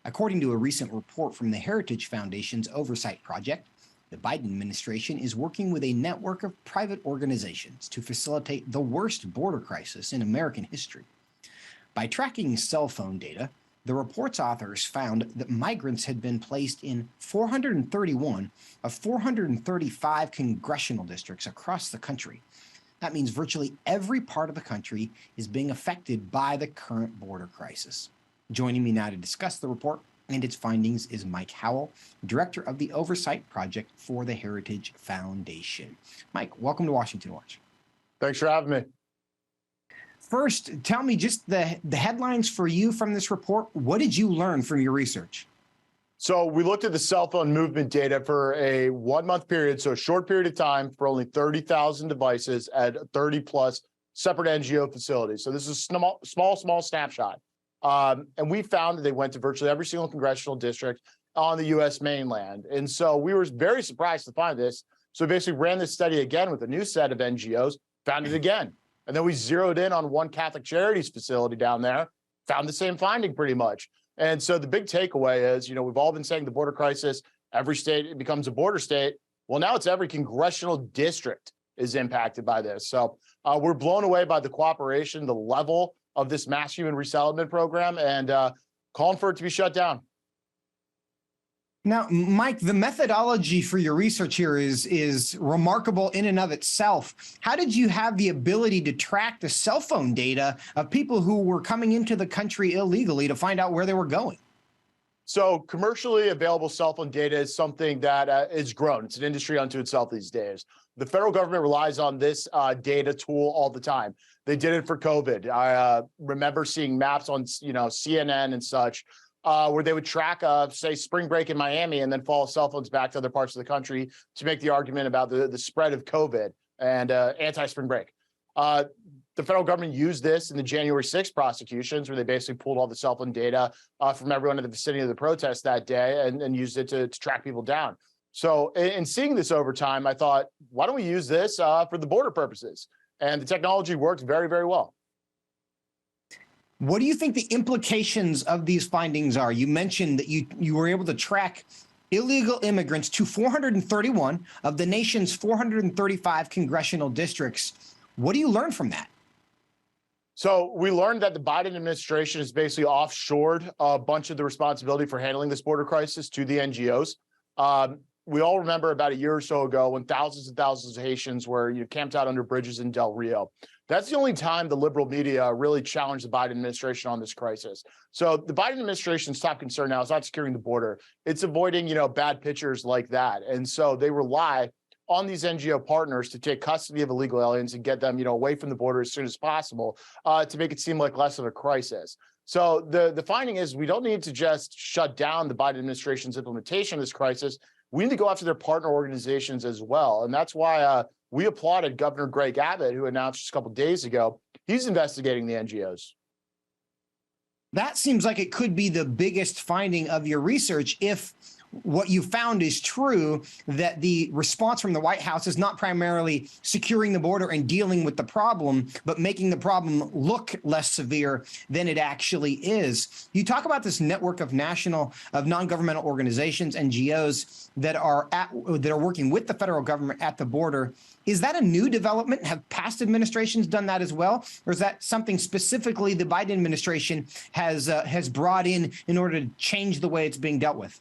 According to a recent report from the Heritage Foundation's Oversight Project, the Biden administration is working with a network of private organizations to facilitate the worst border crisis in American history. By tracking cell phone data, the report's authors found that migrants had been placed in 431 of 435 congressional districts across the country. That means virtually every part of the country is being affected by the current border crisis. Joining me now to discuss the report and its findings is Mike Howell, Director of the Oversight Project for the Heritage Foundation. Mike, welcome to Washington Watch. Thanks for having me. First, tell me just the headlines for you from this report. What did you learn from your research? So we looked at the cell phone movement data for a 1-month period, so a short period of time for only 30,000 devices at 30 plus separate NGO facilities. So this is a small snapshot. And we found that they went to virtually every single congressional district on the US mainland. And so we were very surprised to find this. So we basically ran this study again with a new set of NGOs, found it again. And then we zeroed in on one Catholic Charities facility down there, found the same finding pretty much. And so the big takeaway is, we've all been saying the border crisis, every state becomes a border state. Well, now it's every congressional district is impacted by this. So we're blown away by the cooperation, the level of this mass human resettlement program, and calling for it to be shut down. Now, Mike, the methodology for your research here is remarkable in and of itself. How did you have the ability to track the cell phone data of people who were coming into the country illegally to find out where they were going? So commercially available cell phone data is something that is grown. It's an industry unto itself these days. The federal government relies on this data tool all the time. They did it for COVID. I remember seeing maps on CNN and such, where they would track, say, spring break in Miami and then follow cell phones back to other parts of the country to make the argument about the spread of COVID and anti-spring break. The federal government used this in the January 6th prosecutions, where they basically pulled all the cell phone data from everyone in the vicinity of the protest that day and used it to track people down. So in seeing this over time, I thought, why don't we use this for the border purposes? And the technology worked very, very well. What do you think the implications of these findings are? You mentioned that you were able to track illegal immigrants to 431 of the nation's 435 congressional districts. What do you learn from that? So we learned that the Biden administration has basically offshored a bunch of the responsibility for handling this border crisis to the NGOs. We all remember about a year or so ago when thousands and thousands of Haitians were camped out under bridges in Del Rio. That's the only time the liberal media really challenged the Biden administration on this crisis. So the Biden administration's top concern now is not securing the border. It's avoiding, bad pictures like that. And so they rely on these NGO partners to take custody of illegal aliens and get them, away from the border as soon as possible to make it seem like less of a crisis. So the finding is we don't need to just shut down the Biden administration's implementation of this crisis. We need to go after their partner organizations as well. And that's why we applauded Governor Greg Abbott, who announced just a couple of days ago, he's investigating the NGOs. That seems like it could be the biggest finding of your research if what you found is true, that the response from the White House is not primarily securing the border and dealing with the problem, but making the problem look less severe than it actually is. You talk about this network of non-governmental organizations, NGOs, that are working with the federal government at the border. Is that a new development? Have past administrations done that as well? Or is that something specifically the Biden administration has brought in order to change the way it's being dealt with?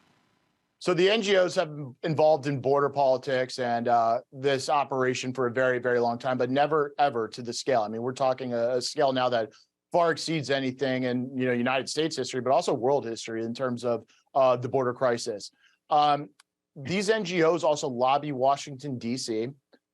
So the NGOs have been involved in border politics and this operation for a very, very long time, but never, ever to the scale. I mean, we're talking a scale now that far exceeds anything in United States history, but also world history in terms of the border crisis. These NGOs also lobby Washington, D.C.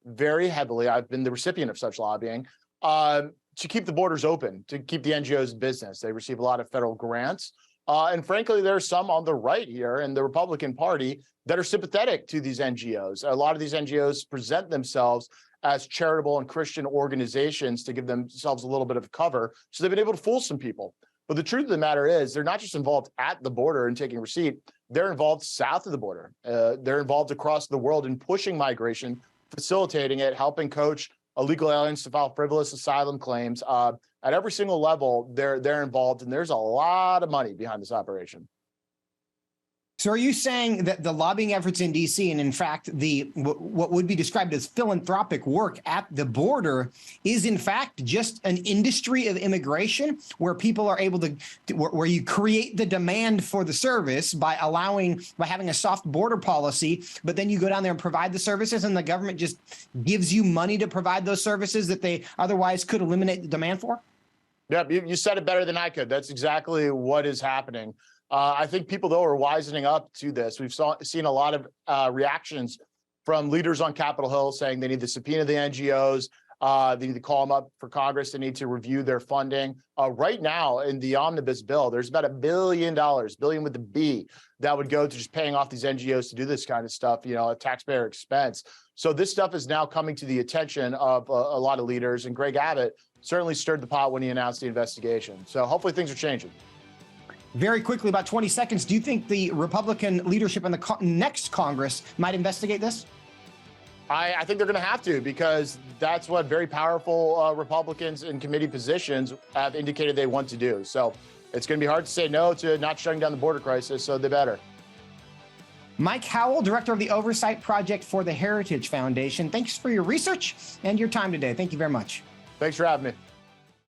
very heavily. I've been the recipient of such lobbying to keep the borders open, to keep the NGOs in business. They receive a lot of federal grants. And frankly, there are some on the right here in the Republican Party that are sympathetic to these NGOs. A lot of these NGOs present themselves as charitable and Christian organizations to give themselves a little bit of cover. So they've been able to fool some people. But the truth of the matter is they're not just involved at the border and taking receipt. They're involved south of the border. They're involved across the world in pushing migration, facilitating it, helping coach illegal aliens to file frivolous asylum claims. At every single level, they're involved, and there's a lot of money behind this operation. So are you saying that the lobbying efforts in DC, and in fact, what would be described as philanthropic work at the border, is in fact just an industry of immigration where people are able to, where you create the demand for the service by having a soft border policy, but then you go down there and provide the services and the government just gives you money to provide those services that they otherwise could eliminate the demand for? Yeah, you said it better than I could. That's exactly what is happening. I think people, though, are wisening up to this. We've seen a lot of reactions from leaders on Capitol Hill saying they need to subpoena the NGOs. They need to call them up for Congress. They need to review their funding. Right now, in the omnibus bill, there's about $1 billion, billion with the B, that would go to just paying off these NGOs to do this kind of stuff, at taxpayer expense. So this stuff is now coming to the attention of a lot of leaders. And Greg Abbott certainly stirred the pot when he announced the investigation. So hopefully things are changing. Very quickly, about 20 seconds, do you think the Republican leadership in the next Congress might investigate this? I think they're going to have to, because that's what very powerful Republicans in committee positions have indicated they want to do. So it's going to be hard to say no to not shutting down the border crisis, so they better. Mike Howell, director of the Oversight Project for the Heritage Foundation. Thanks for your research and your time today. Thank you very much. Thanks for having me.